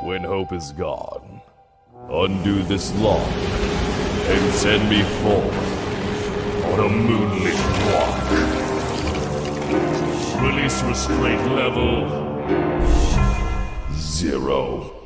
When hope is gone, undo this lock and send me forth on a moonlit walk. Release restraint level 0.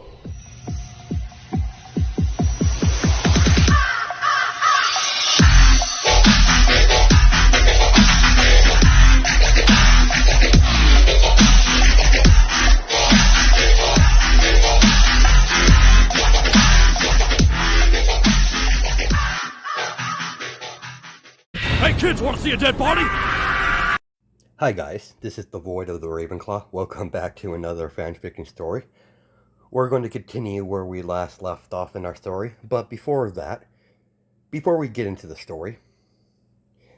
Hey kids, wanna see a dead body? Hi guys, this is the Void of the Ravenclaw. Welcome back to another fanfiction story. We're going to continue where we last left off in our story, but before we get into the story,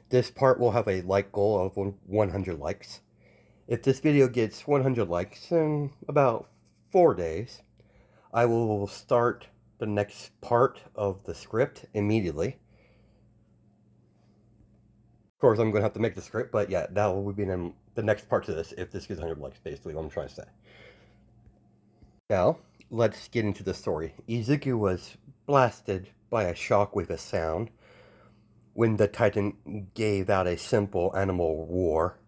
this part will have a like goal of 100 likes. If this video gets 100 likes in about 4 days, I will start the next part of the script immediately. Of course, I'm going to have to make the script, but yeah, that will be in the next part to this, if this gets 100 likes, basically what I'm trying to say. Now, let's get into the story. Izuku was blasted by a shockwave of sound when the Titan gave out a simple animal roar.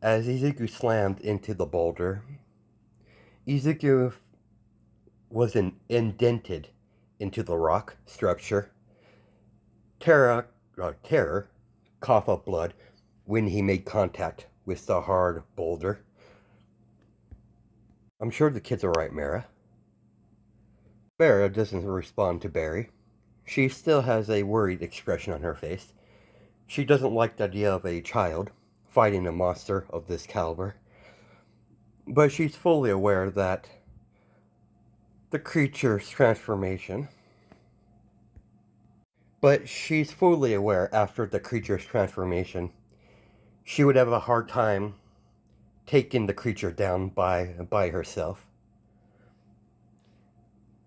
As Izuku slammed into the boulder, Izuku was indented into the rock structure. Terror, cough up blood when he made contact with the hard boulder. I'm sure the kids are right, Mara. Mara doesn't respond to Barry. She still has a worried expression on her face. She doesn't like the idea of a child fighting a monster of this caliber. But she's fully aware that the creature's transformation... But she's fully aware after the creature's transformation, she would have a hard time taking the creature down by herself.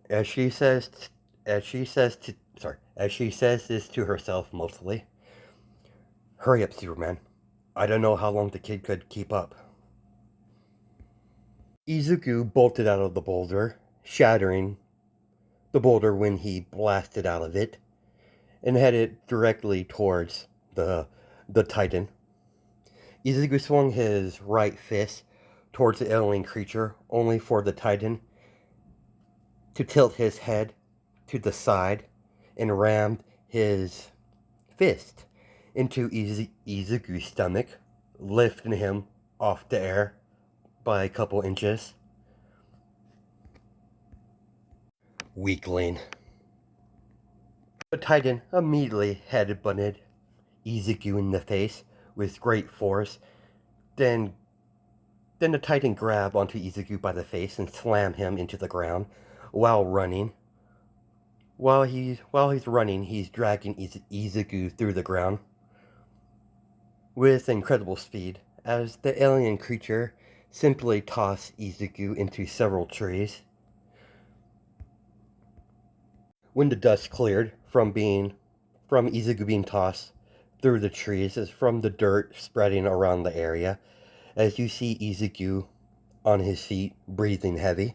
As she says this to herself mostly, "Hurry up, Superman. I don't know how long the kid could keep up." Izuku bolted out of the boulder, shattering the boulder when he blasted out of it, and headed directly towards the Titan. Izuku swung his right fist towards the alien creature, only for the Titan to tilt his head to the side and rammed his fist into Izuku's stomach, lifting him off the air by a couple inches. Weakling. The Titan immediately headbutted Izuku in the face with great force. Then the Titan grabbed onto Izuku by the face and slammed him into the ground while running. While he's running, he's dragging Izuku through the ground with incredible speed, as the alien creature simply tossed Izuku into several trees. When the dust cleared from Izuku being tossed through the trees, as from the dirt spreading around the area, as you see Izuku on his feet, breathing heavy.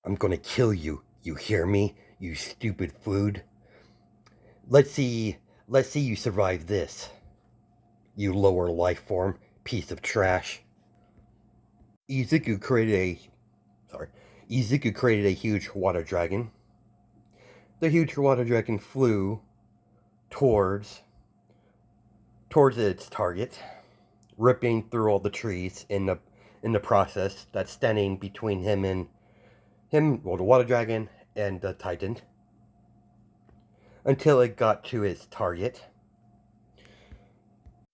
"I'm gonna kill you, you hear me, you stupid food? Let's see you survive this, you lower life form, piece of trash." Izuku created a huge water dragon. The huge water dragon flew towards its target, ripping through all the trees in the process that's standing between the water dragon and the Titan, until it got to its target.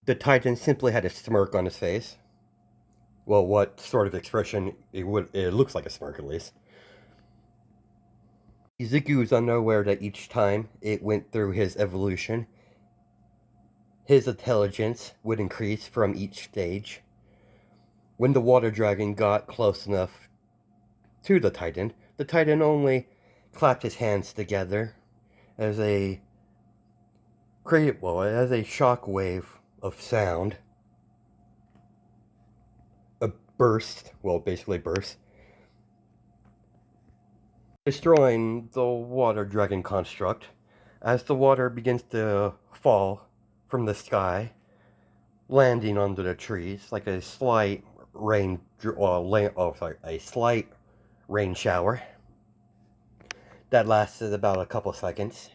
The Titan simply had a smirk on his face. Well, what sort of expression it looks like a smirk, at least. Izuku was unaware that each time it went through his evolution, his intelligence would increase from each stage. When the water dragon got close enough to the Titan only clapped his hands together as a shock wave of sound burst, well, basically burst, destroying the water dragon construct. As the water begins to fall from the sky, landing under the trees like a slight a slight rain shower that lasted about a couple seconds.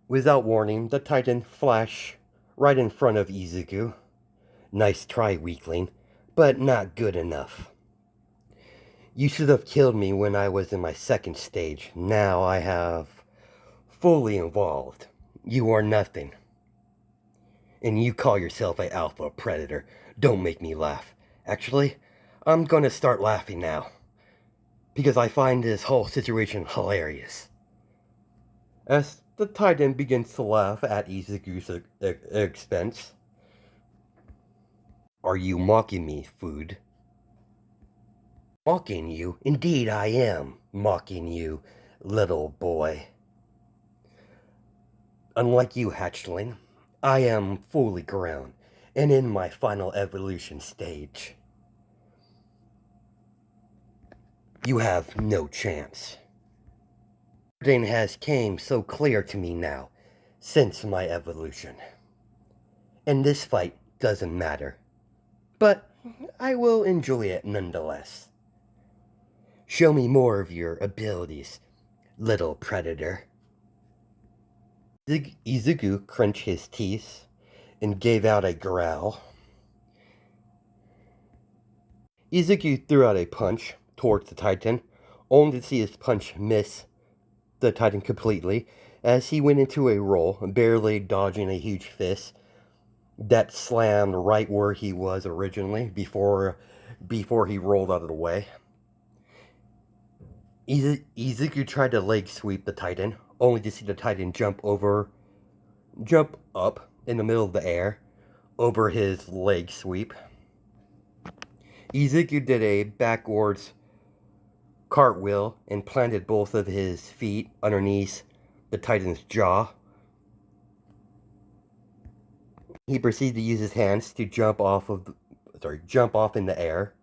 Without warning, the Titan flashed right in front of Izuku. Nice try, weakling, but not good enough. You should have killed me when I was in my second stage. Now I have fully evolved. You are nothing. And you call yourself an alpha predator. Don't make me laugh. Actually, I'm gonna start laughing now. Because I find this whole situation hilarious. As the Titan begins to laugh at Izuku's expense. Are you mocking me, food? Mocking you? Indeed I am mocking you, little boy. Unlike you, hatchling, I am fully grown and in my final evolution stage. You have no chance. Everything has came so clear to me now since my evolution. And this fight doesn't matter. But I will enjoy it nonetheless. Show me more of your abilities, little predator. Izuku clenched his teeth and gave out a growl. Izuku threw out a punch towards the Titan, only to see his punch miss the Titan completely, as he went into a roll, barely dodging a huge fist that slammed right where he was originally before he rolled out of the way. Izuku tried to leg sweep the Titan, only to see the Titan jump up in the middle of the air over his leg sweep. Izuku did a backwards cartwheel and planted both of his feet underneath the Titan's jaw. He proceeded to use his hands to jump off in the air.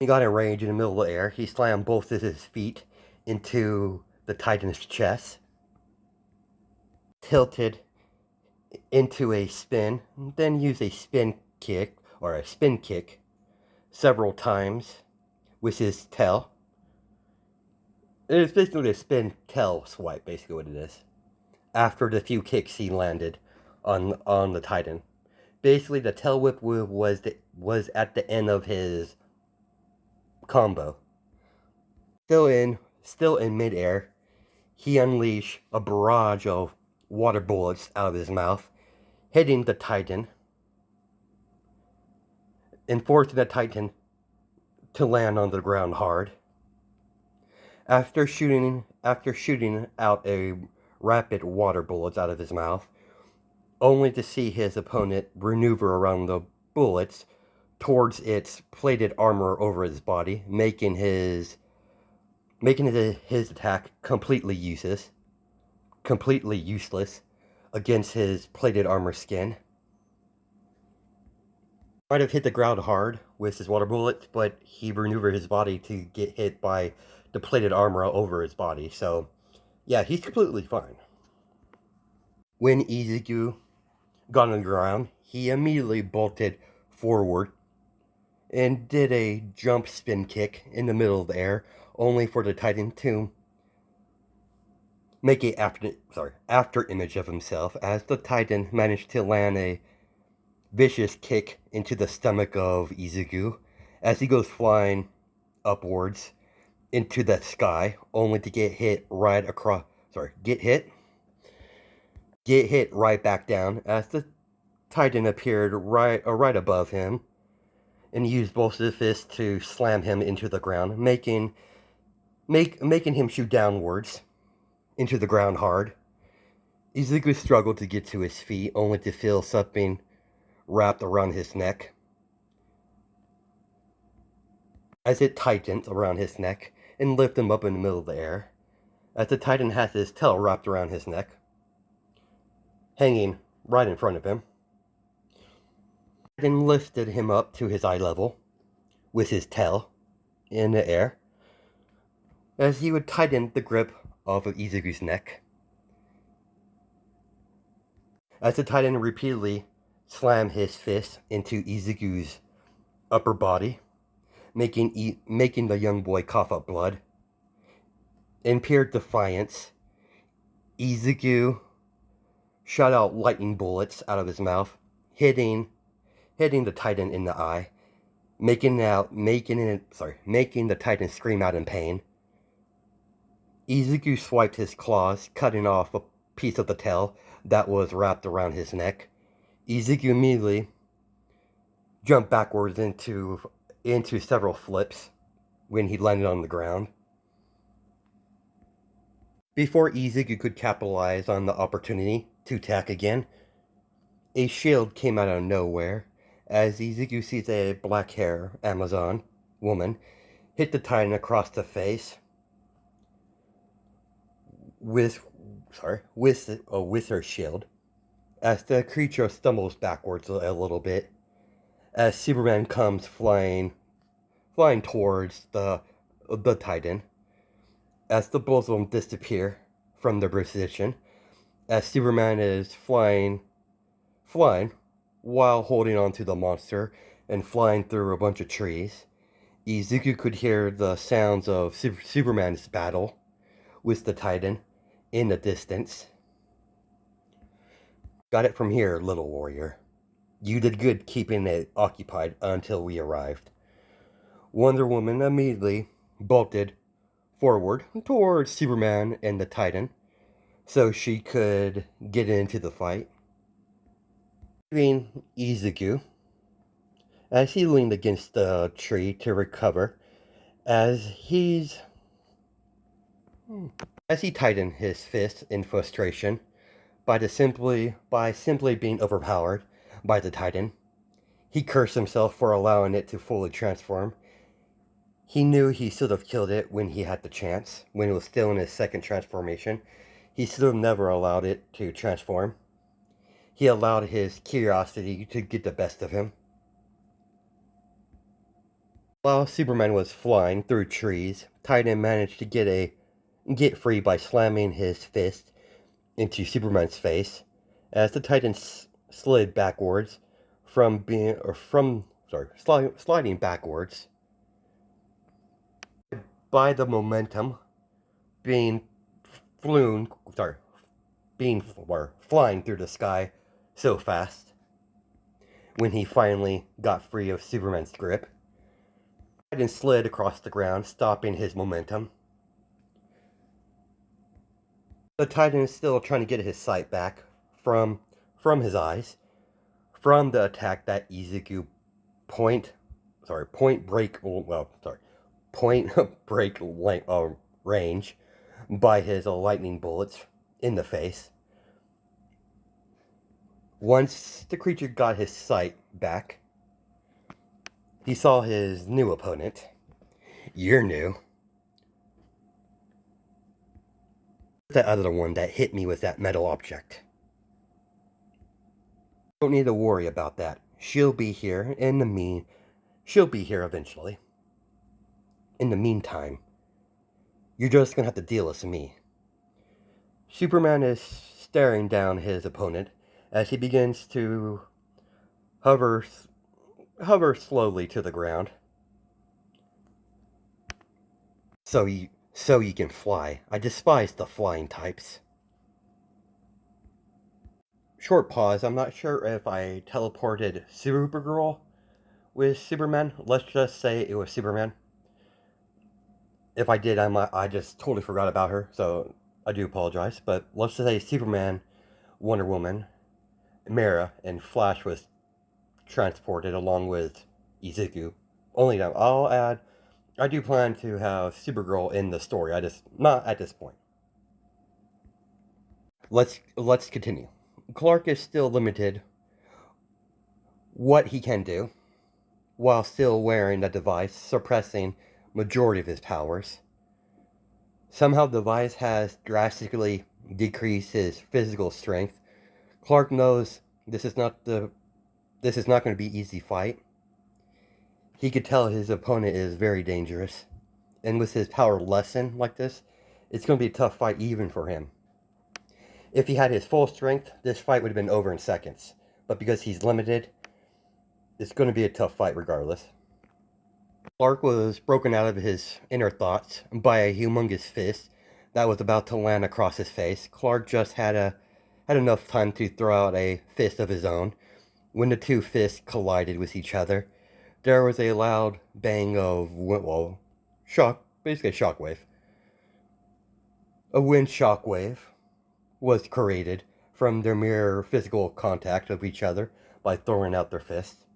He got in range in the middle of the air. He slammed both of his feet into the Titan's chest, tilted into a spin, then used a spin kick several times with his tail. It's basically a spin tail swipe, basically what it is. After the few kicks he landed on the Titan. Basically, the tail whip was at the end of his combo. Still in midair, he unleashed a barrage of water bullets out of his mouth, hitting the Titan and forcing the Titan to land on the ground hard. After shooting out a rapid water bullets out of his mouth, only to see his opponent maneuver around the bullets towards its plated armor over his body, making his attack completely useless against his plated armor skin. Might have hit the ground hard with his water bullets, but he maneuvered his body to get hit by the plated armor over his body. So, yeah, he's completely fine. When Izuku got on the ground, he immediately bolted forward and did a jump spin kick in the middle of the air, only for the Titan to make a after image of himself, as the Titan managed to land a vicious kick into the stomach of Izuku as he goes flying upwards into the sky, only to get hit right back down as the Titan appeared right above him and used both of his fists to slam him into the ground, making him shoot downwards into the ground hard. Izuku struggled to get to his feet, only to feel something wrapped around his neck. As it tightened around his neck and lifted him up in the middle of the air, as the Titan has his tail wrapped around his neck, hanging right in front of him. Then lifted him up to his eye level with his tail in the air as he would tighten the grip of Izuku's neck. As the Titan repeatedly slammed his fist into Izuku's upper body, making the young boy cough up blood. In pure defiance, Izuku shot out lightning bullets out of his mouth, hitting the Titan in the eye, making the Titan scream out in pain. Izuku swiped his claws, cutting off a piece of the tail that was wrapped around his neck. Izuku immediately jumped backwards into several flips when he landed on the ground. Before Izuku could capitalize on the opportunity to attack again, a shield came out of nowhere as Izuku sees a black-haired Amazon woman hit the Titan across the face with her shield as the creature stumbles backwards a little bit as Superman comes flying towards the Titan as the both of them disappear from their position as Superman is flying while holding on to the monster and flying through a bunch of trees. Izuku could hear the sounds of Superman's battle with the Titan in the distance. Got it from here, little warrior. You did good keeping it occupied until we arrived. Wonder Woman immediately bolted forward towards Superman and the Titan so she could get into the fight. Leaving Izuku as he leaned against the tree to recover as he tightened his fist in frustration by simply being overpowered by the Titan. He cursed himself for allowing it to fully transform. He knew he should have killed it when he had the chance, when it was still in his second transformation. He should have never allowed it to transform. He allowed his curiosity to get the best of him. While Superman was flying through trees, Titan managed to get free by slamming his fist into Superman's face as the Titan slid backwards sliding backwards by the momentum being flying through the sky so fast. When he finally got free of Superman's grip, Titan slid across the ground, stopping his momentum. The Titan is still trying to get his sight back from his eyes from the attack that Izuku point break range by his lightning bullets in the face. Once the creature got his sight back, he saw his new opponent. You're new. The other one that hit me with that metal object. Don't need to worry about that. She'll be here eventually. In the meantime, you're just gonna have to deal with me. Superman is staring down his opponent as he begins to hover slowly to the ground. So you can fly. I despise the flying types. Short pause. I'm not sure if I teleported Supergirl with Superman. Let's just say it was Superman. If I did, I just totally forgot about her, so I do apologize. But let's just say Superman, Wonder Woman, Mera, and Flash was transported along with Izuku. Only now, I'll add, I do plan to have Supergirl in the story. Not at this point. Let's continue. Clark is still limited what he can do while still wearing the device, suppressing majority of his powers. Somehow the device has drastically decreased his physical strength. Clark knows this is not the this is not going to be an easy fight. He could tell his opponent is very dangerous. And with his power lessened like this, it's going to be a tough fight even for him. If he had his full strength, this fight would have been over in seconds. But because he's limited, it's going to be a tough fight regardless. Clark was broken out of his inner thoughts by a humongous fist that was about to land across his face. Clark just had enough time to throw out a fist of his own. When the two fists collided with each other, there was a loud bang of, well, basically a shockwave. A wind shockwave was created from their mere physical contact of each other by throwing out their fists.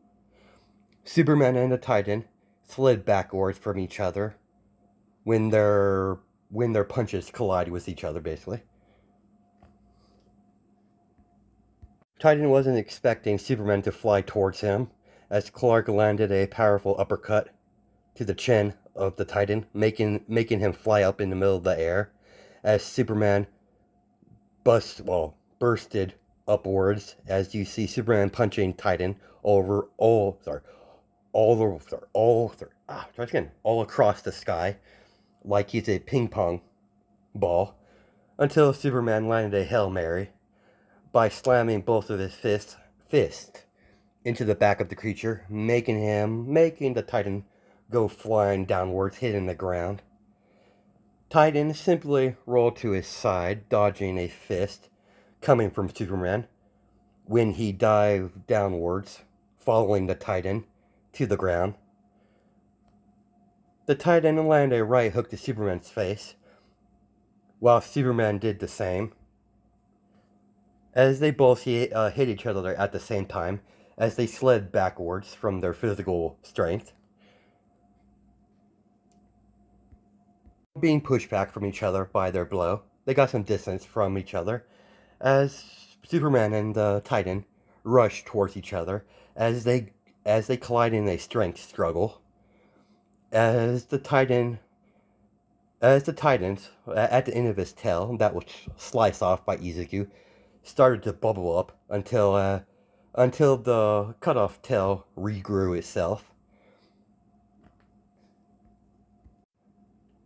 Superman and the Titan slid backwards from each other when their punches collided with each other, basically. Titan wasn't expecting Superman to fly towards him, as Clark landed a powerful uppercut to the chin of the Titan, making him fly up in the middle of the air, as Superman bursted upwards, as you see Superman punching Titan all across the sky, like he's a ping pong ball, until Superman landed a Hail Mary by slamming both of his fists into the back of the creature, making the Titan go flying downwards, hitting the ground. Titan simply rolled to his side, dodging a fist coming from Superman when he dived downwards, following the Titan to the ground. The Titan landed a right hook to Superman's face, while Superman did the same, as they both hit each other at the same time, as they slid backwards from their physical strength. Being pushed back from each other by their blow, they got some distance from each other, as Superman and the Titan rushed towards each other, as they collide in a strength struggle, as the Titans, at the end of his tail, that was sliced off by Izuku, started to bubble up until the cut-off tail regrew itself.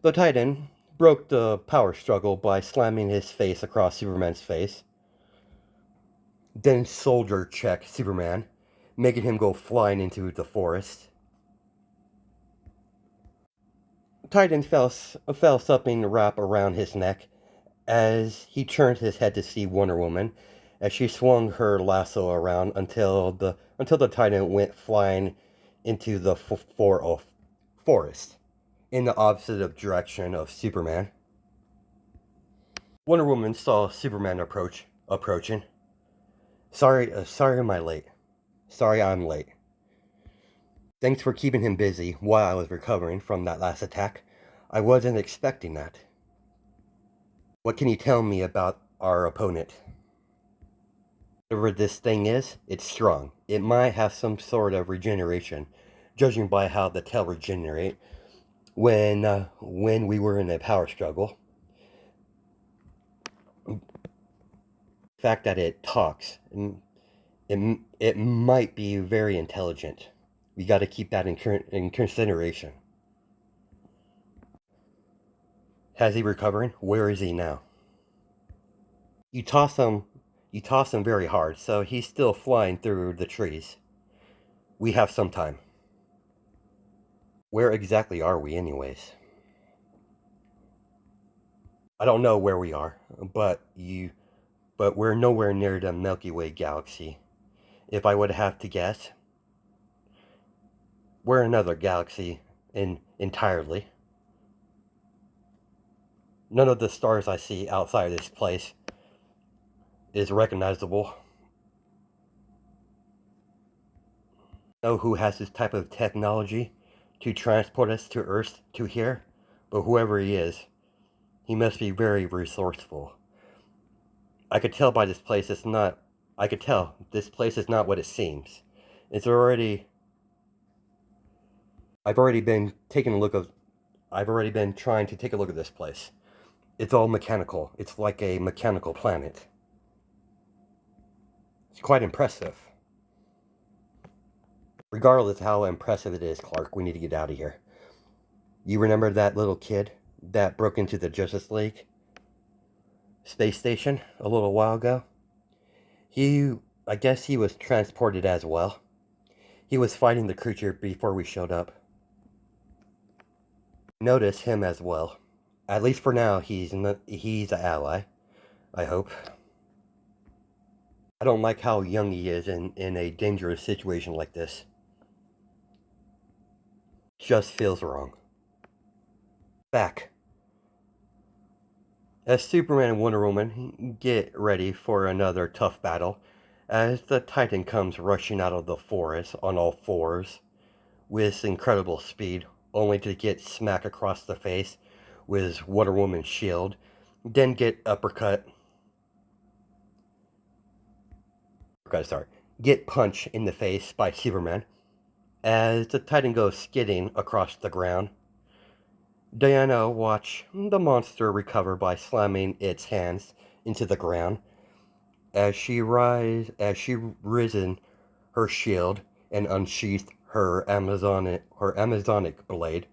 The Titan broke the power struggle by slamming his face across Superman's face, then soldier checked Superman, making him go flying into the forest. Titan felt something wrap around his neck as he turned his head to see Wonder Woman, as she swung her lasso around until the Titan went flying into the forest in the opposite direction of Superman. Wonder Woman saw Superman approaching. Sorry I'm late. Sorry I'm late. Thanks for keeping him busy while I was recovering from that last attack. I wasn't expecting that. What can you tell me about our opponent? Whatever this thing is, it's strong. It might have some sort of regeneration, judging by how the tail regenerate when we were in a power struggle. The fact that it talks, it might be very intelligent. We got to keep that in consideration. Has he recovering? Where is he now? You toss him very hard, so he's still flying through the trees. We have some time. Where exactly are we anyways? I don't know where we are, but we're nowhere near the Milky Way galaxy. If I would have to guess, we're another galaxy entirely. None of the stars I see outside of this place is recognizable. Know who has this type of technology to transport us to Earth to here, but whoever he is, he must be very resourceful. I could tell by this place it's not. I could tell this place is not what it seems. I've already been trying to take a look at this place. It's all mechanical. It's like a mechanical planet. It's quite impressive. Regardless of how impressive it is, Clark, we need to get out of here. You remember that little kid that broke into the Justice League space station a little while ago? I guess he was transported as well. He was fighting the creature before we showed up. Notice him as well. At least for now, he's an ally, I hope. I don't like how young he is in a dangerous situation like this. Just feels wrong. Back. As Superman and Wonder Woman get ready for another tough battle, as the Titan comes rushing out of the forest on all fours with incredible speed, only to get smacked across the face with Wonder Woman's shield, then get get punched in the face by Superman as the Titan goes skidding across the ground. Diana watch the monster recover by slamming its hands into the ground as she risen her shield and unsheathed her Amazon blade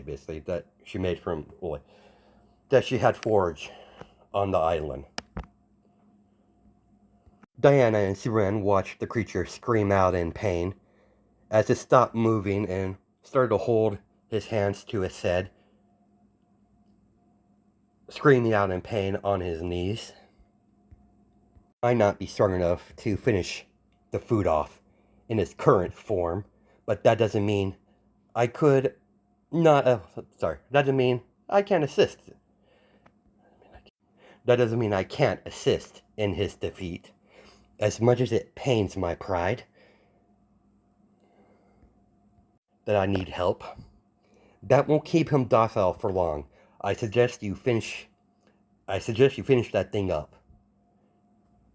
basically that she made from wood that she had forged on the island. Diana and Superman watched the creature scream out in pain as it stopped moving and started to hold his hands to his head, screaming out in pain on his knees. Might not be strong enough to finish the food off in its current form, but that doesn't mean I could not. That doesn't mean I can't assist. That doesn't mean I can't assist in his defeat. As much as it pains my pride that I need help, that won't keep him docile for long. I suggest you finish that thing up,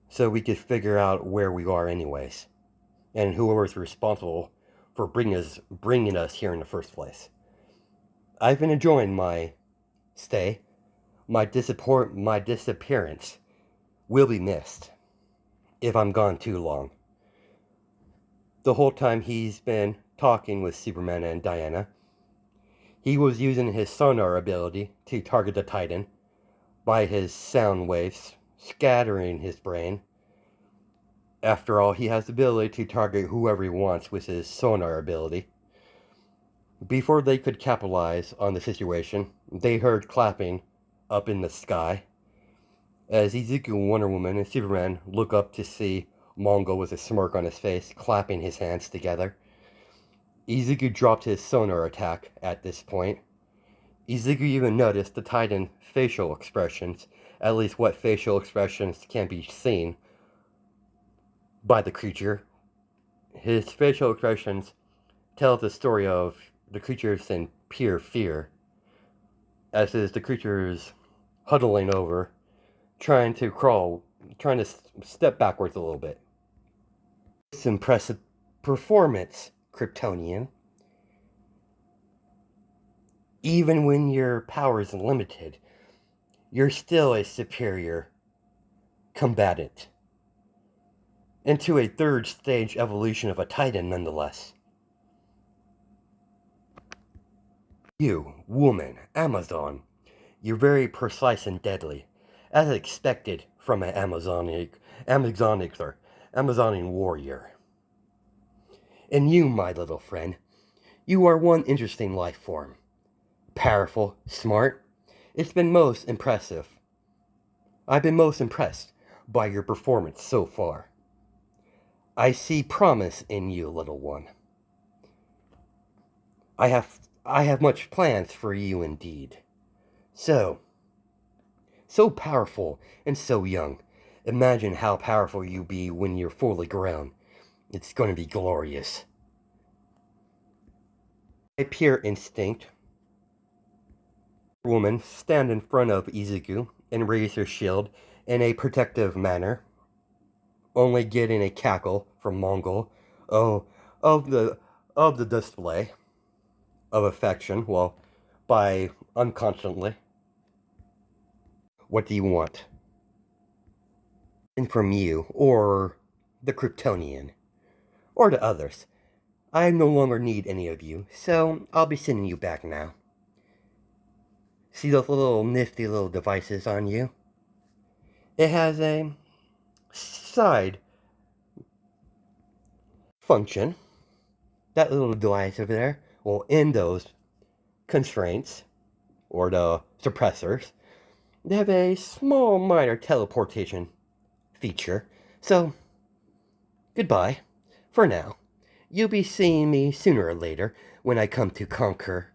so we could figure out where we are, anyways, and whoever's responsible for bringing us here in the first place. I've been enjoying my stay. My disappearance will be missed if I'm gone too long. The whole time he's been talking with Superman and Diana, he was using his sonar ability to target the Titan by his sound waves scattering his brain. After all, he has the ability to target whoever he wants with his sonar ability. Before they could capitalize on the situation, they heard clapping up in the sky as Izuku, Wonder Woman, and Superman look up to see Mongol with a smirk on his face, clapping his hands together. Izuku dropped his sonar attack at this point. Izuku even noticed the Titan's facial expressions, at least what facial expressions can be seen by the creature. His facial expressions tell the story of the creature's in pure fear, as is the creature's huddling over, trying to step backwards a little bit. It's impressive performance, Kryptonian. Even when your power is limited, you're still a superior combatant. Into a third stage evolution of a Titan, nonetheless. You, woman, Amazon, you're very precise and deadly, as expected from an Amazonian warrior. And you, my little friend, you are one interesting life form. Powerful, smart. It's been most impressive. I've been most impressed by your performance so far. I see promise in you, little one. I have much plans for you indeed. So powerful and so young. Imagine how powerful you'll be when you're fully grown. It's going to be glorious. By pure instinct, woman stand in front of Izuku and raise her shield in a protective manner, only getting a cackle from Mongol of the display of affection, well, by unconsciously. What do you want? And from you, or the Kryptonian. or to others. I no longer need any of you, so I'll be sending you back now. See those little nifty little devices on you? It has a side function. That little device over there will end those constraints, or the suppressors. They have a small minor teleportation feature, so goodbye for now. You'll be seeing me sooner or later when I come to conquer.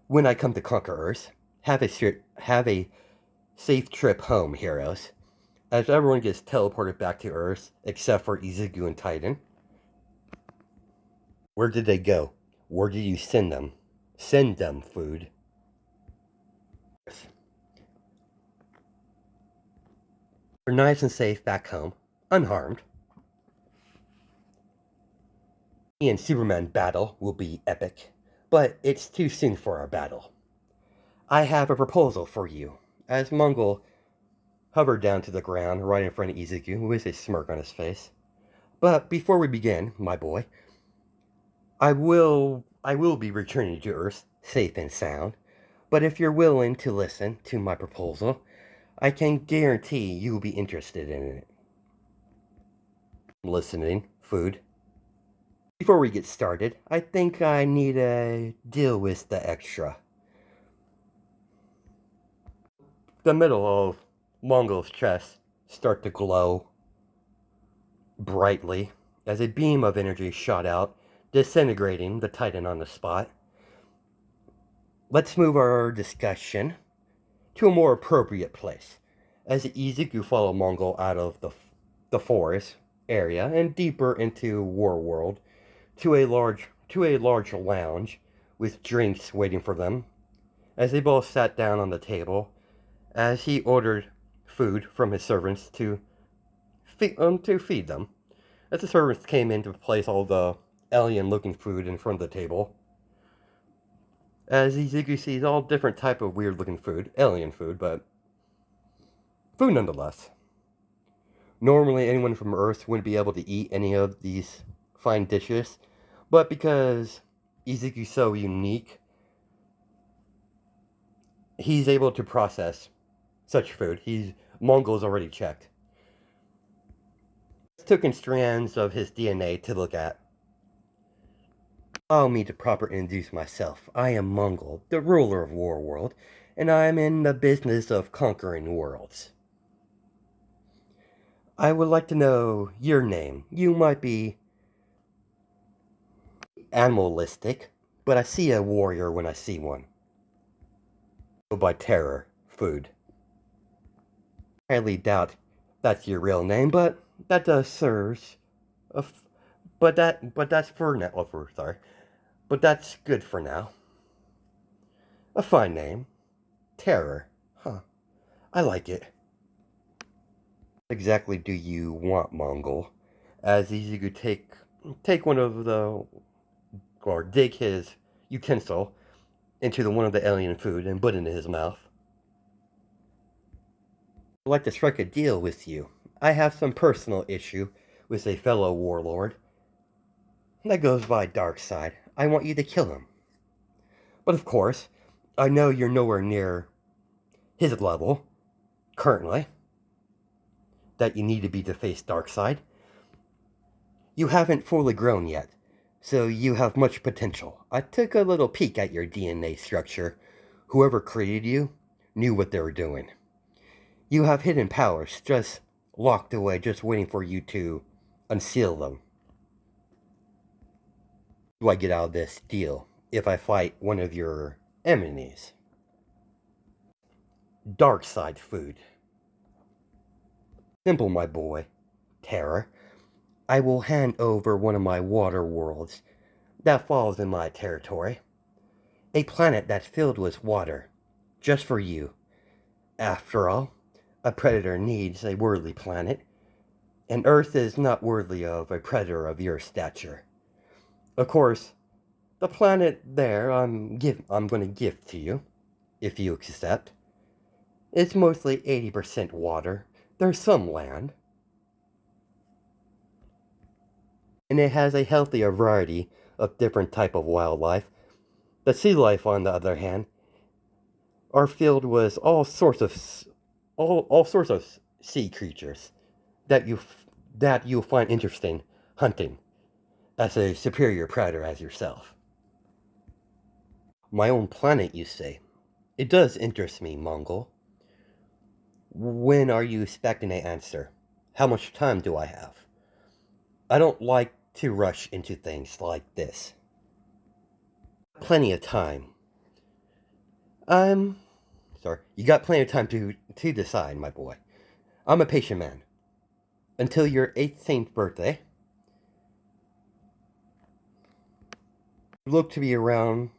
When I come to conquer Earth. Have a safe trip home, heroes. As everyone gets teleported back to Earth, except for Izuku and Titan. Where did they go? Where did you send them? Send them food. We're nice and safe back home, unharmed. Me and Superman battle will be epic, but it's too soon for our battle. I have a proposal for you. As Mongol hovered down to the ground right in front of Izuku with a smirk on his face. But before we begin, my boy, I will be returning to Earth safe and sound. But if you're willing to listen to my proposal, I can guarantee you will be interested in it. Listening, food. Before we get started, I think I need to deal with the extra. The middle of Mongol's chest start to glow brightly as a beam of energy shot out, disintegrating the Titan on the spot. Let's move our discussion to a more appropriate place. As Izuku followed Mongol out of the forest area and deeper into War World to a large lounge with drinks waiting for them. As they both sat down on the table, as he ordered food from his servants to feed them. As the servants came in to place all the alien-looking food in front of the table, as Izuku sees all different type of weird-looking food, alien food, but food nonetheless. Normally, anyone from Earth wouldn't be able to eat any of these fine dishes, but because Izuku's so unique, he's able to process such food. Mongol's already checked. Took in strands of his DNA to look at. Allow me to properly introduce myself. I am Mongol, the ruler of Warworld, and I am in the business of conquering worlds. I would like to know your name. You might be animalistic, but I see a warrior when I see one. Go by terror, food. I highly doubt that's your real name, but that does serve. But that's for now. Oh, sorry. But that's good for now. A fine name. Terror. Huh. I like it. What exactly do you want, Mongol? As Izuku take one of the, or dig his utensil into one of the alien food and put it into his mouth. I'd like to strike a deal with you. I have some personal issue with a fellow warlord that goes by dark side. I want you to kill him. But of course, I know you're nowhere near his level, currently, that you need to be to face dark side. You haven't fully grown yet, so you have much potential. I took a little peek at your DNA structure. Whoever created you knew what they were doing. You have hidden powers just locked away, just waiting for you to unseal them. Do I get out of this deal if I fight one of your enemies? Dark side food. Simple, my boy. Terror. I will hand over one of my water worlds that falls in my territory. A planet that's filled with water. Just for you. After all, a predator needs a worthy planet, and Earth is not worthy of a predator of your stature. Of course, the planet there I'm going to give to you, if you accept. It's mostly 80% water. There's some land. and it has a healthier variety of different type of wildlife. The sea life, on the other hand, are filled with all sorts of sea creatures that you'll find interesting hunting as a superior predator as yourself. My own planet, you say? It does interest me, Mongol. When are you expecting an answer? How much time do I have? I don't like to rush into things like this. Plenty of time. I'm sorry. You got plenty of time to decide, my boy. I'm a patient man. Until your 18th birthday, you look to be around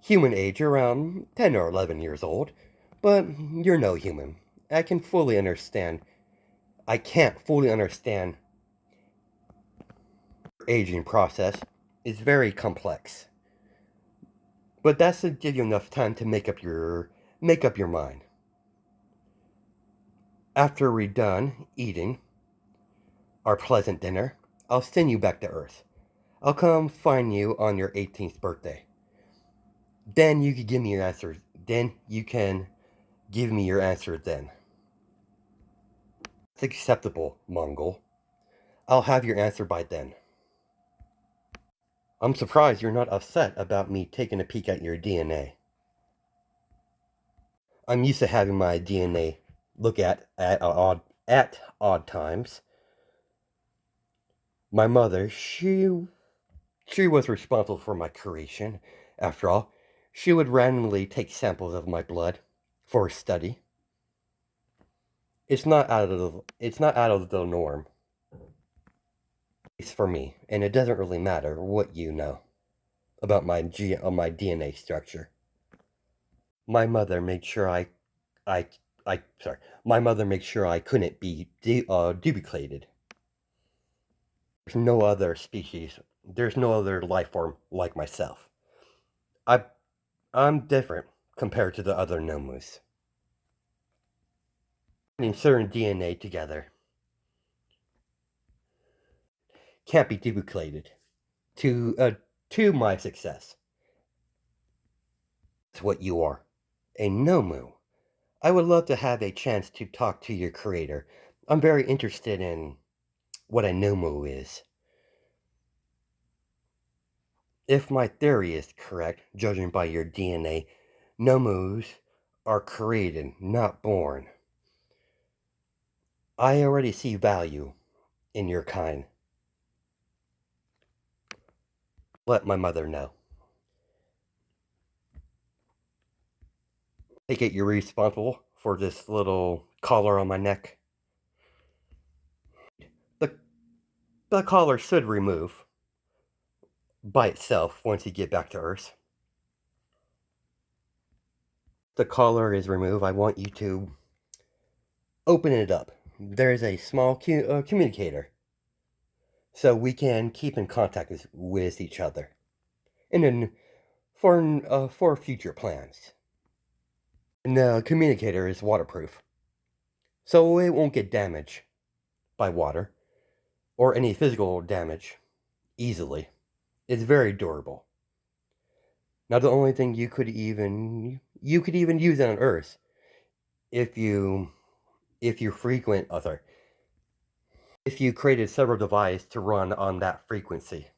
human age, around 10 or 11 years old, but you're no human. I can fully understand. I can't fully understand your aging process. It's very complex. But that's to give you enough time to make up your mind. After we're done eating our pleasant dinner, I'll send you back to Earth. I'll come find you on your 18th birthday. Then you can give me your answer. Then you can give me your answer then. It's acceptable, Mongol. I'll have your answer by then. I'm surprised you're not upset about me taking a peek at your DNA. I'm used to having my DNA look at odd times. My mother, she was responsible for my creation. After all, she would randomly take samples of my blood for study. It's not out of the norm. It's for me, and it doesn't really matter what you know about my DNA structure. My mother made sure I, sorry. My mother made sure I couldn't be duplicated. There's no other species. There's no other life form like myself. I, I'm different compared to the other nomus. Putting certain DNA together can't be duplicated. To my success. That's what you are, a nomu. I would love to have a chance to talk to your creator. I'm very interested in what a nomu is. If my theory is correct, judging by your DNA, nomus are created, not born. I already see value in your kind. Let my mother know. Take it you're responsible for this little collar on my neck. The, the collar should remove by itself once you get back to Earth. The collar is removed. I want you to open it up. There is a small communicator, so we can keep in contact with each other, and then for future plans. And the communicator is waterproof, so it won't get damaged by water or any physical damage easily. It's very durable. Now, the only thing you could even use it on Earth if you frequent other if you created several devices to run on that frequency.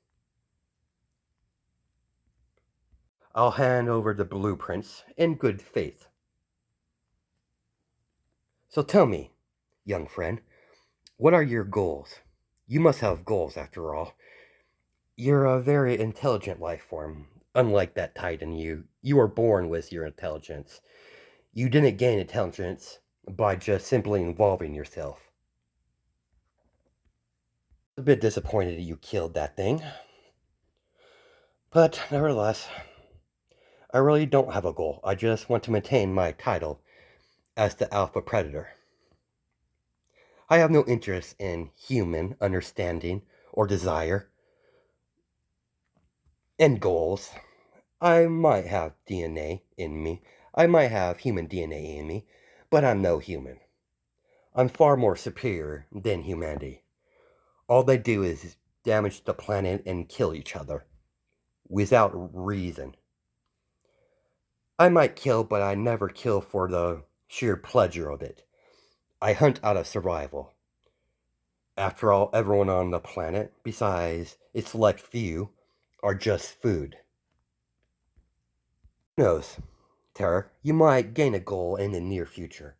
I'll hand over the blueprints in good faith. So tell me, young friend, what are your goals? You must have goals after all. You're a very intelligent life form. Unlike that Titan, you were born with your intelligence. You didn't gain intelligence by just simply involving yourself. A bit disappointed you killed that thing. But nevertheless, I really don't have a goal. I just want to maintain my title as the Alpha Predator. I have no interest in human understanding or desire and goals. I might have DNA in me. I might have human DNA in me, but I'm no human. I'm far more superior than humanity. All they do is damage the planet and kill each other without reason. I might kill, but I never kill for the sheer pleasure of it. I hunt out of survival. After all, everyone on the planet, besides its select few, are just food. Who knows, Terra? You might gain a goal in the near future.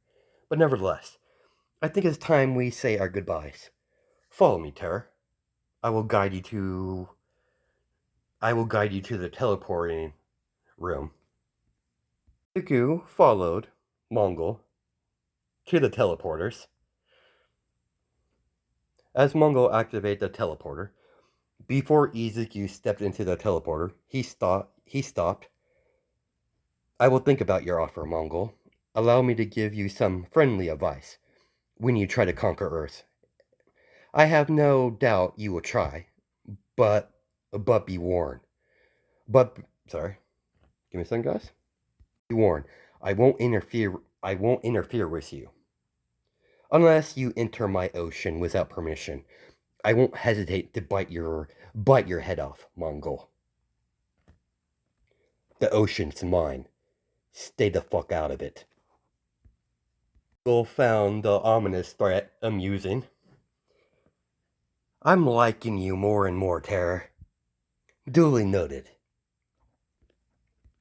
But nevertheless, I think it's time we say our goodbyes. Follow me, Terra. I will guide you to the teleporting room. Izuku followed Mongol to the teleporters. As Mongol activated the teleporter, before Izuku stepped into the teleporter, he stopped. I will think about your offer, Mongol. Allow me to give you some friendly advice when you try to conquer Earth. I have no doubt you will try, but be warned. But sorry, give me a second, guys. Be warned. I won't interfere with you unless you enter my ocean without permission. I won't hesitate to bite your head off, Mongol. The ocean's mine. Stay the fuck out of it. Mongol found the ominous threat amusing. I'm liking you more and more, Terror. Duly noted.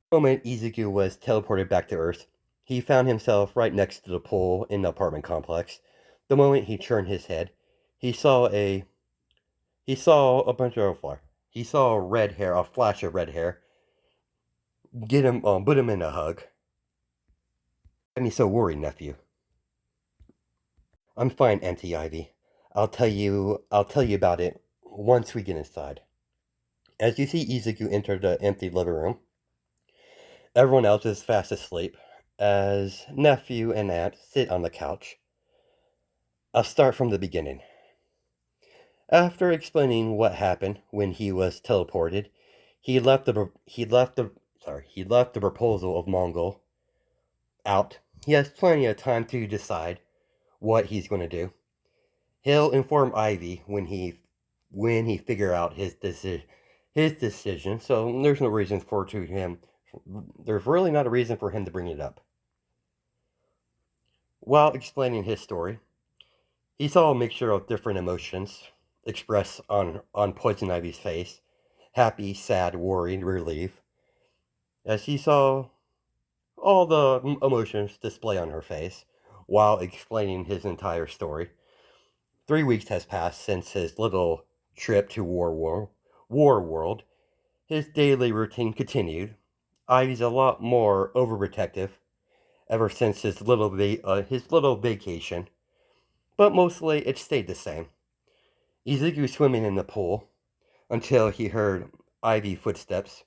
The moment Izuku was teleported back to Earth, he found himself right next to the pool in the apartment complex. The moment he turned his head, he saw a bunch of fire. He saw a flash of red hair. Put him in a hug. Got me so worried, nephew. I'm fine, Auntie Ivy. I'll tell you about it once we get inside. As you see Izuku enter the empty living room, everyone else is fast asleep as nephew and aunt sit on the couch. I'll start from the beginning. After explaining what happened when he was teleported, he left the proposal of Mongol out. He has plenty of time to decide what he's going to do. He'll inform Ivy when he figure out his decision. So there's no reason for him. There's really not a reason for him to bring it up. While explaining his story, he saw a mixture of different emotions expressed on Poison Ivy's face: happy, sad, worried, relief. As he saw all the emotions display on her face while explaining his entire story. 3 weeks has passed since his little trip to War World. His daily routine continued. Ivy's a lot more overprotective ever since his little vacation, but mostly it stayed the same. Izuku swimming in the pool until he heard Ivy footsteps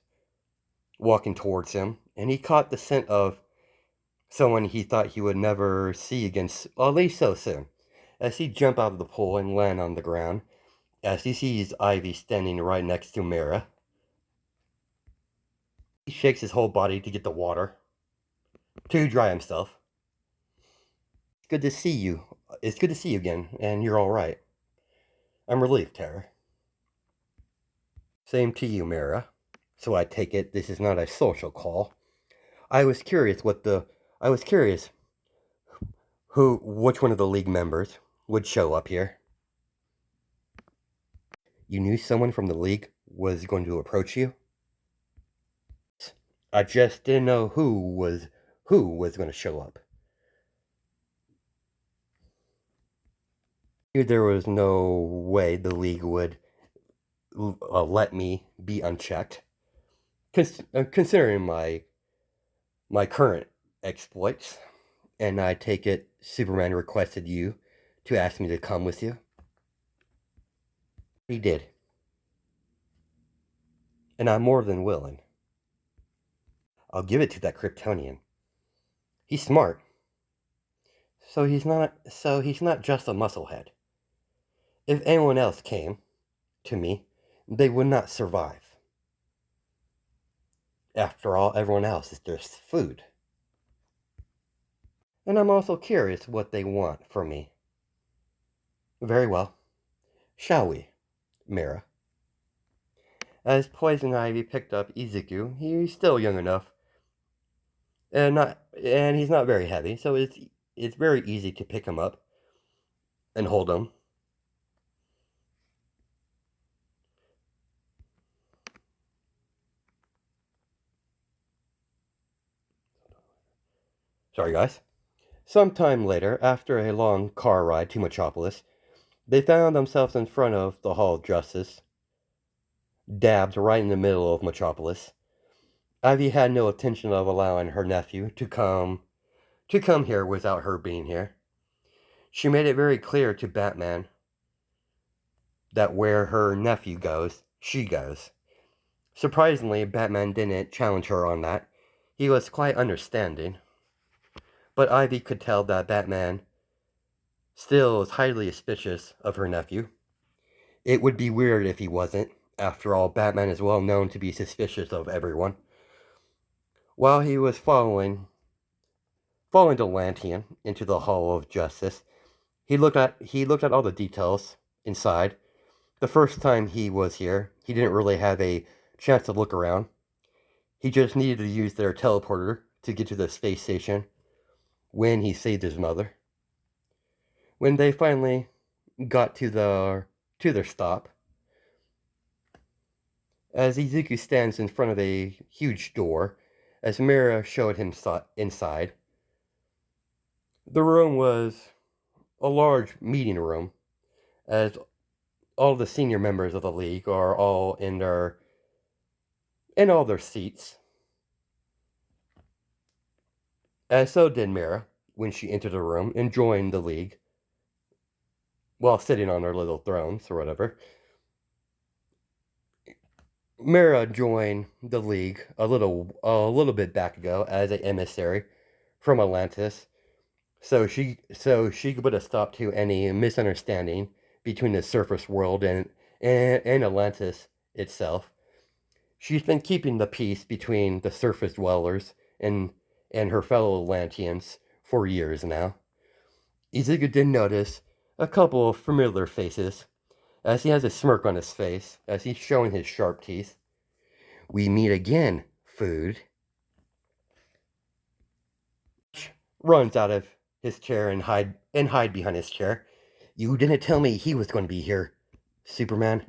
walking towards him, and he caught the scent of someone he thought he would never see again, at least so soon. As he jumped out of the pool and land on the ground, as he sees Ivy standing right next to Mira, he shakes his whole body to get the water to dry himself. It's good to see you. It's good to see you again, and you're all right. I'm relieved, Tara. Same to you, Mira. So I take it this is not a social call. I was curious which one of the League members would show up here. You knew someone from the League was going to approach you? I just didn't know who was going to show up. There was no way the League would let me be unchecked, considering my current exploits. And I take it Superman requested you to ask me to come with you. He did, and I'm more than willing. I'll give it to that Kryptonian. He's smart. So he's not just a musclehead. If anyone else came to me, they would not survive. After all, everyone else is just food. And I'm also curious what they want from me. Very well. Shall we, Mira? As Poison Ivy picked up Izuku, he's still young enough, and he's not very heavy, so it's very easy to pick him up and hold him. Sorry, guys. Sometime later, after a long car ride to Metropolis, they found themselves in front of the Hall of Justice, dabbed right in the middle of Metropolis. Ivy had no intention of allowing her nephew to come here without her being here. She made it very clear to Batman that where her nephew goes, she goes. Surprisingly, Batman didn't challenge her on that. He was quite understanding. But Ivy could tell that Batman still is highly suspicious of her nephew. It would be weird if he wasn't. After all, Batman is well known to be suspicious of everyone. While he was following the Lantian into the Hall of Justice, he looked at all the details inside. The first time he was here, he didn't really have a chance to look around. He just needed to use their teleporter to get to the space station when he saved his mother. When they finally got to their stop, as Izuku stands in front of a huge door, as Mira showed him inside, the room was a large meeting room, as all the senior members of the league are all in all their seats. As so did Mira when she entered the room and joined the league, while sitting on their little thrones or whatever. Mira joined the league a little bit back ago as an emissary from Atlantis, so she could put a stop to any misunderstanding between the surface world and Atlantis itself. She's been keeping the peace between the surface dwellers and her fellow Atlanteans for years now. Izuku did notice a couple of familiar faces, as he has a smirk on his face, as he's showing his sharp teeth. We meet again, food. Runs out of his chair and hide behind his chair. You didn't tell me he was going to be here, Superman.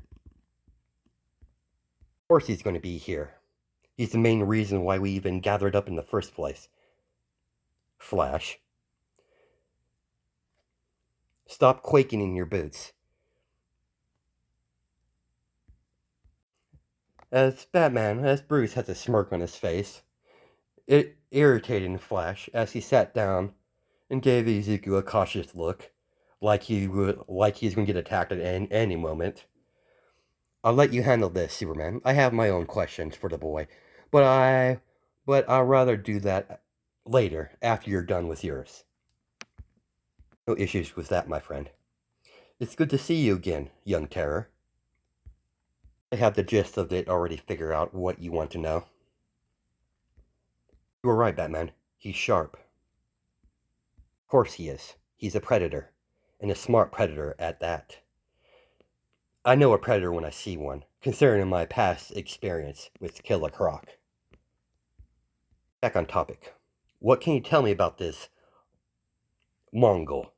Of course he's going to be here. He's the main reason why we even gathered up in the first place. Flash. Stop quaking in your boots. As Bruce has a smirk on his face, it irritated Flash as he sat down and gave Izuku a cautious look, like he's going to get attacked at any moment. I'll let you handle this, Superman. I have my own questions for the boy, but I'll rather do that later, after you're done with yours. No issues with that, my friend. It's good to see you again, young terror. I have the gist of it already figured out what you want to know. You were right, Batman. He's sharp. Of course he is. He's a predator, and a smart predator at that. I know a predator when I see one, considering my past experience with Killer Croc. Back on topic. What can you tell me about this Mongol?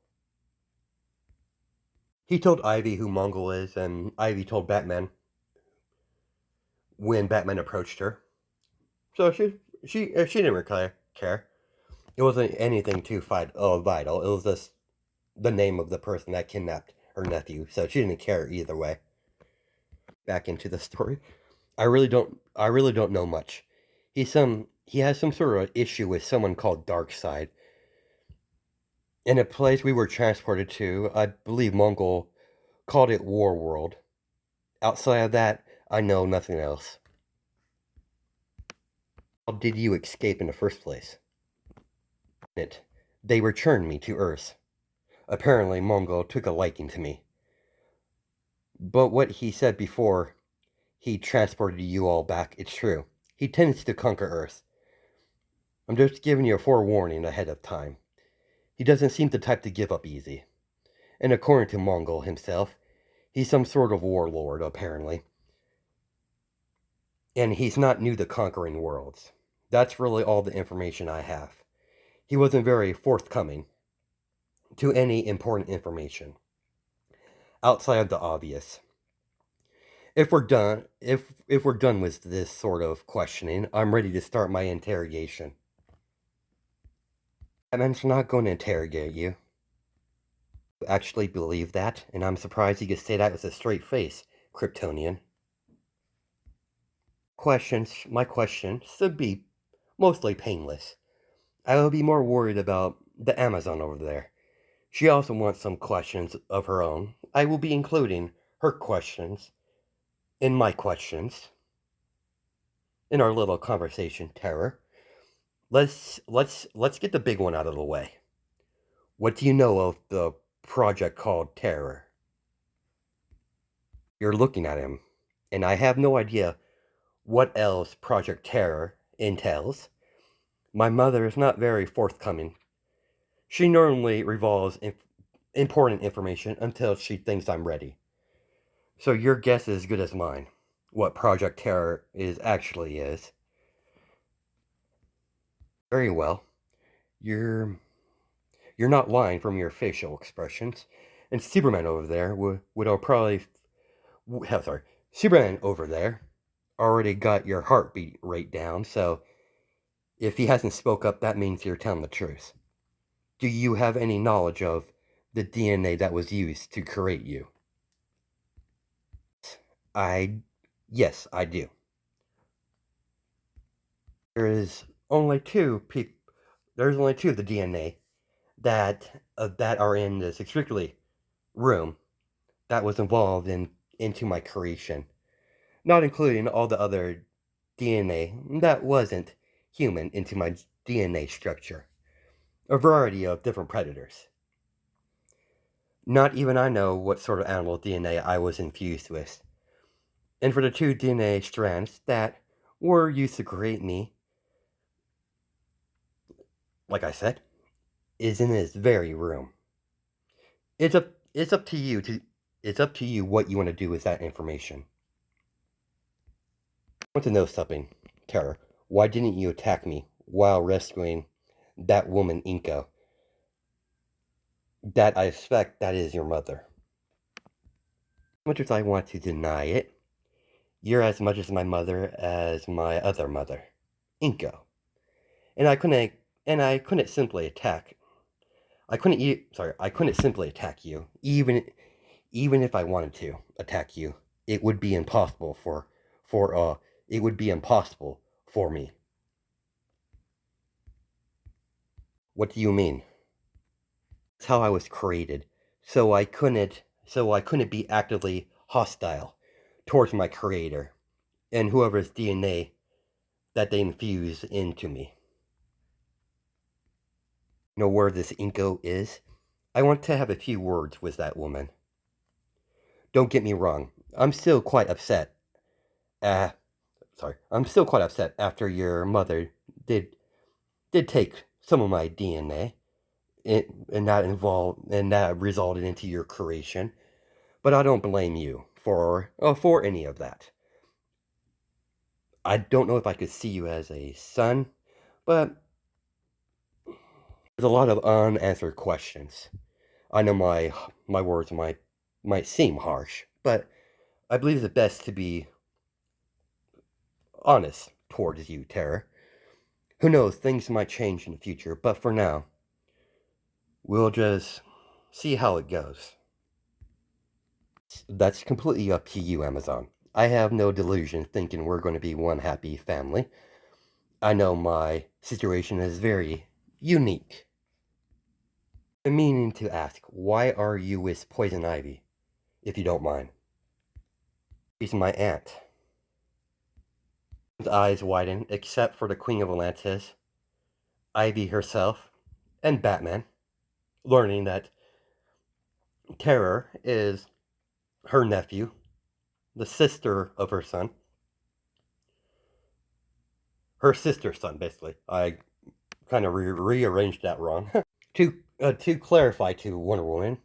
He told Ivy who Mongol is, and Ivy told Batman when Batman approached her. So she didn't really care. It wasn't anything too vital. It was just the name of the person that kidnapped her nephew, so she didn't care either way. Back into the story. I really don't know much. He has some sort of issue with someone called Darkseid. In a place we were transported to, I believe Mongol called it War World. Outside of that, I know nothing else. How did you escape in the first place? They returned me to Earth. Apparently, Mongol took a liking to me. But what he said before he transported you all back, it's true. He tends to conquer Earth. I'm just giving you a forewarning ahead of time. He doesn't seem the type to give up easy. And according to Mongol himself, he's some sort of warlord, apparently. And he's not new to conquering worlds. That's really all the information I have. He wasn't very forthcoming to any important information outside of the obvious. If we're done with this sort of questioning, I'm ready to start my interrogation. Batman's not going to interrogate you. You actually believe that, and I'm surprised you could say that with a straight face, Kryptonian. My questions should be mostly painless. I will be more worried about the Amazon over there. She also wants some questions of her own. I will be including her questions in my questions in our little conversation, Terror. Let's get the big one out of the way. What do you know of the project called Terror? You're looking at him, and I have no idea what else Project Terror entails. My mother is not very forthcoming. She normally revolves important information until she thinks I'm ready. So your guess is as good as mine. What Project Terror actually is. Very well. You're not lying from your facial expressions. And Superman over there would probably sorry, Superman over there already got your heartbeat rate down, so if he hasn't spoke up, that means you're telling the truth. Do you have any knowledge of the DNA that was used to create you? I yes, I do. There is only two people. There's only two of the DNA that are in this strictly room that was involved into my creation, not including all the other DNA that wasn't human into my DNA structure. A variety of different predators. Not even I know what sort of animal DNA I was infused with. And for the two DNA strands that were used to create me, like I said, is in this very room. It's up to you what you want to do with that information. I want to know something, Terror. Why didn't you attack me while rescuing that woman Inko? That I suspect that is your mother. As much as I want to deny it, you're as much as my mother as my other mother, Inko. And I couldn't simply attack. I couldn't simply attack you, even if I wanted to attack you. It would be impossible it would be impossible for me. What do you mean? That's how I was created. So I couldn't be actively hostile towards my creator and whoever's DNA that they infuse into me. You know where this Inko is? I want to have a few words with that woman. Don't get me wrong. I'm still quite upset. I'm still quite upset after your mother did take some of my DNA, and that resulted into your creation. But I don't blame you for any of that. I don't know if I could see you as a son, but there's a lot of unanswered questions. I know my words might seem harsh, but I believe it's best to be honest towards you, Terror. Who knows, things might change in the future, but for now, we'll just see how it goes. That's completely up to you, Amazon. I have no delusion thinking we're going to be one happy family. I know my situation is very unique. I'm meaning to ask, why are you with Poison Ivy, if you don't mind? She's my aunt. His eyes widen, except for the Queen of Atlantis, Ivy herself, and Batman, learning that Terror is her nephew, the sister of her son. Her sister's son, basically. I kind of rearranged that wrong. To clarify to Wonder Woman,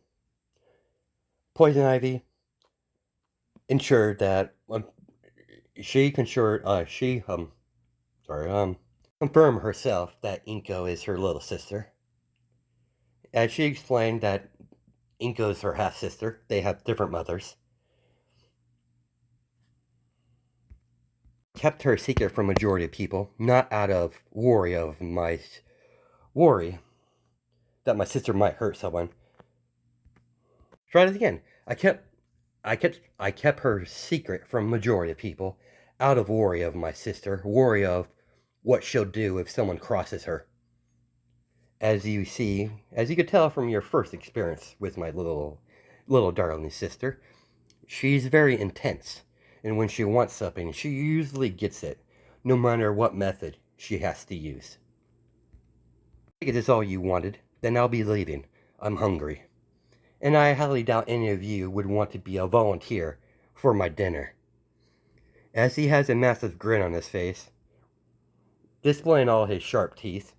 Poison Ivy ensured that she confirmed herself that Inko is her little sister. As she explained that Inko is her half sister, they have different mothers. Kept her secret from majority of people, not out of worry that my sister might hurt someone. Try it again. I kept her secret from majority of people, out of worry of my sister, worry of what she'll do if someone crosses her. As you could tell from your first experience with my little darling sister, she's very intense, and when she wants something, she usually gets it, no matter what method she has to use. If it is all you wanted, then I'll be leaving. I'm hungry. And I highly doubt any of you would want to be a volunteer for my dinner. As he has a massive grin on his face, displaying all his sharp teeth,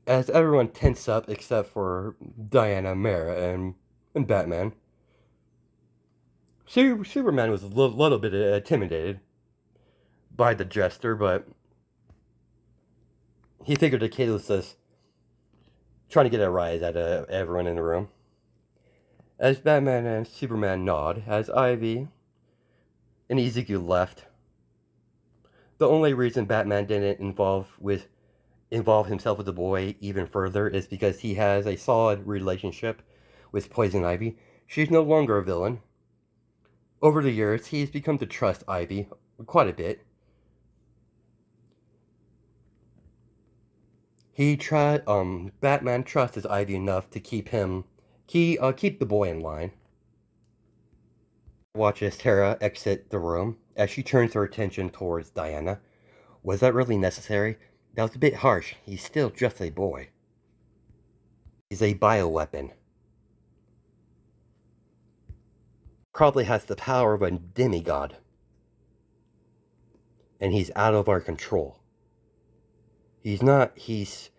as everyone tenses up except for Diana, Mara, and Batman. Superman was a little bit intimidated by the jester, but he figured the kid was just trying to get a rise out of everyone in the room. As Batman and Superman nod, as Ivy and Izuku left, the only reason Batman didn't involve himself with the boy even further is because he has a solid relationship with Poison Ivy. She's no longer a villain. Over the years, he's become to trust Ivy quite a bit. Batman trusts Ivy enough to keep the boy in line. Watches Tara exit the room as she turns her attention towards Diana. Was that really necessary? That was a bit harsh. He's still just a boy. He's a bioweapon. Probably has the power of a demigod. And he's out of our control. He's not just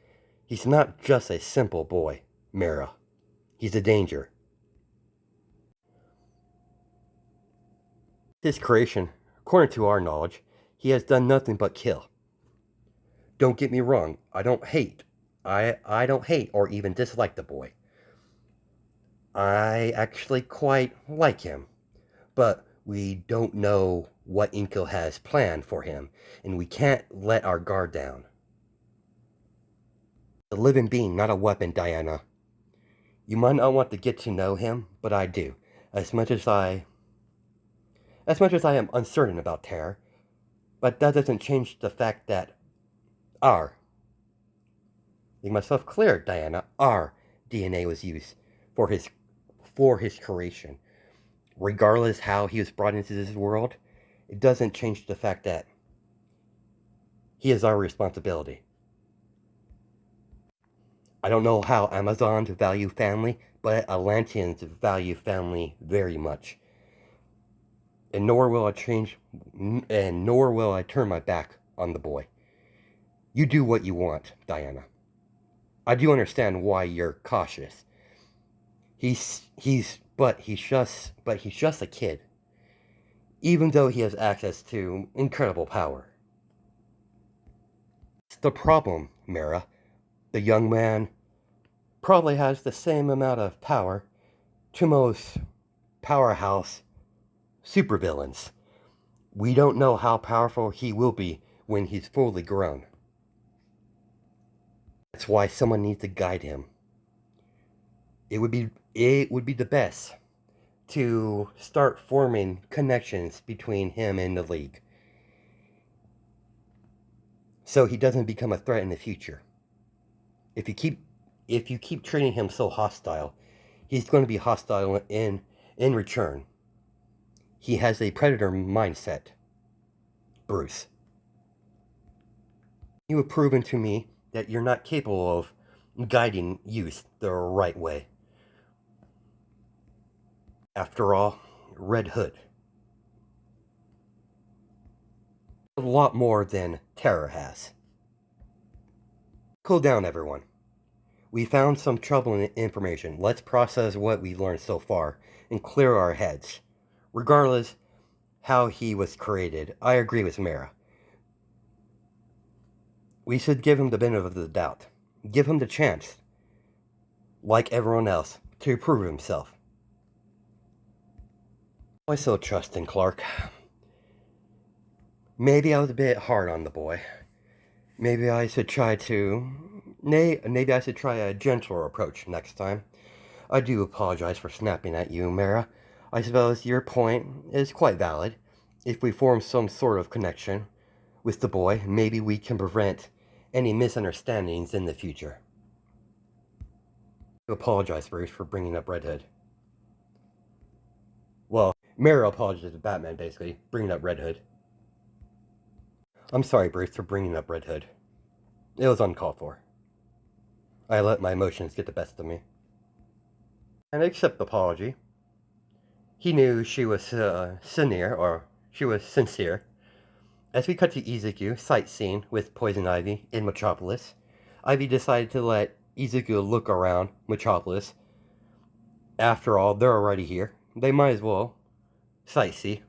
a simple boy, Mara. He's a danger. His creation, according to our knowledge, he has done nothing but kill. Don't get me wrong, I don't hate or even dislike the boy. I actually quite like him. But we don't know what Inko has planned for him, and we can't let our guard down. A living being, not a weapon, Diana. You might not want to get to know him, but I do. As much as I am uncertain about Terror, but that doesn't change the fact that make myself clear, Diana, our DNA was used for his creation. Regardless how he was brought into this world, it doesn't change the fact that he is our responsibility. I don't know how Amazons value family, but Atlanteans value family very much. And nor will I turn my back on the boy. You do what you want, Diana. I do understand why you're cautious. He's just a kid. Even though he has access to incredible power. It's the problem, Mara. The young man probably has the same amount of power to most powerhouse supervillains. We don't know how powerful he will be when he's fully grown. That's why someone needs to guide him. It would be the best to start forming connections between him and the League, so he doesn't become a threat in the future. If you keep treating him so hostile, he's going to be hostile in return. He has a predator mindset, Bruce. You have proven to me that you're not capable of guiding youth the right way. After all, Red Hood. A lot more than Terror has. Cool down, everyone. We found some troubling information. Let's process what we learned so far and clear our heads. Regardless how he was created, I agree with Mara. We should give him the benefit of the doubt. Give him the chance, like everyone else, to prove himself. I still trust in Clark. Maybe I was a bit hard on the boy. Maybe I should try a gentler approach next time. I do apologize for snapping at you, Mara. I suppose your point is quite valid. If we form some sort of connection with the boy, maybe we can prevent any misunderstandings in the future. I apologize, Bruce, for bringing up Red Hood. Well, Mara apologized to Batman, basically, bringing up Red Hood. I'm sorry, Bruce, for bringing up Red Hood. It was uncalled for. I let my emotions get the best of me. And I accept the apology. He knew she was sincere. As we cut to Izuku sightseeing with Poison Ivy in Metropolis, Ivy decided to let Izuku look around Metropolis. After all, they're already here. They might as well sightsee.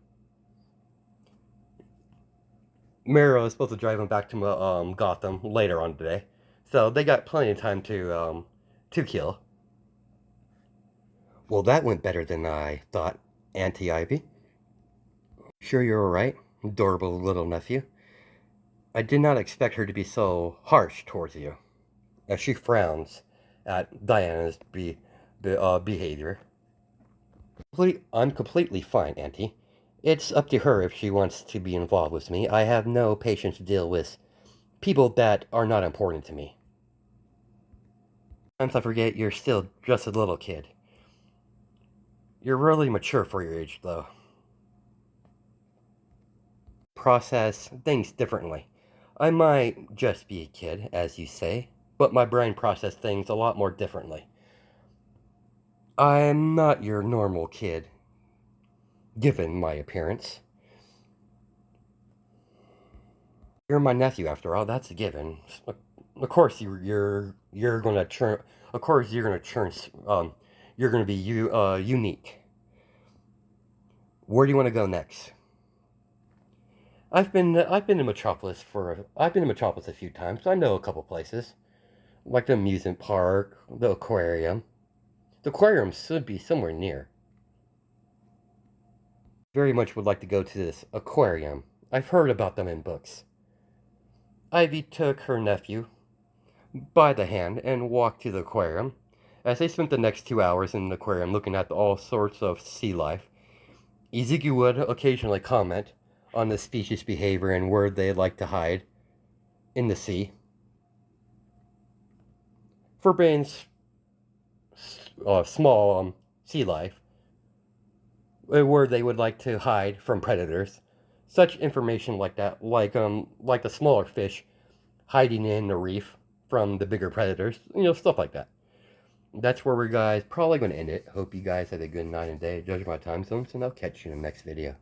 Miro is supposed to drive him back to Gotham later on today, so they got plenty of time to kill. Well, that went better than I thought, Auntie Ivy. Sure you're alright, adorable little nephew. I did not expect her to be so harsh towards you. As she frowns at Diana's behavior. I'm completely fine, Auntie. It's up to her if she wants to be involved with me. I have no patience to deal with people that are not important to me. Sometimes I forget you're still just a little kid. You're really mature for your age, though. Process things differently. I might just be a kid, as you say, but my brain processes things a lot more differently. I'm not your normal kid, given my appearance. You're my nephew, after all. That's a given. Of course, you're gonna turn. Of course, you're gonna turn. You're gonna be unique. Where do you want to go next? I've been in Metropolis a few times. So I know a couple places, like the amusement park, the aquarium. The aquarium should be somewhere near. Very much would like to go to this aquarium. I've heard about them in books. Ivy took her nephew by the hand and walked to the aquarium. As they spent the next 2 hours in the aquarium looking at all sorts of sea life, Izuku would occasionally comment on the species' behavior and where they like to hide in the sea. For being small sea life, where they would like to hide from predators. Such information like that, like the smaller fish hiding in the reef from the bigger predators, stuff like that. That's where we're guys probably going to end it. Hope you guys had a good night and day, judging my time zones, and I'll catch you in the next video.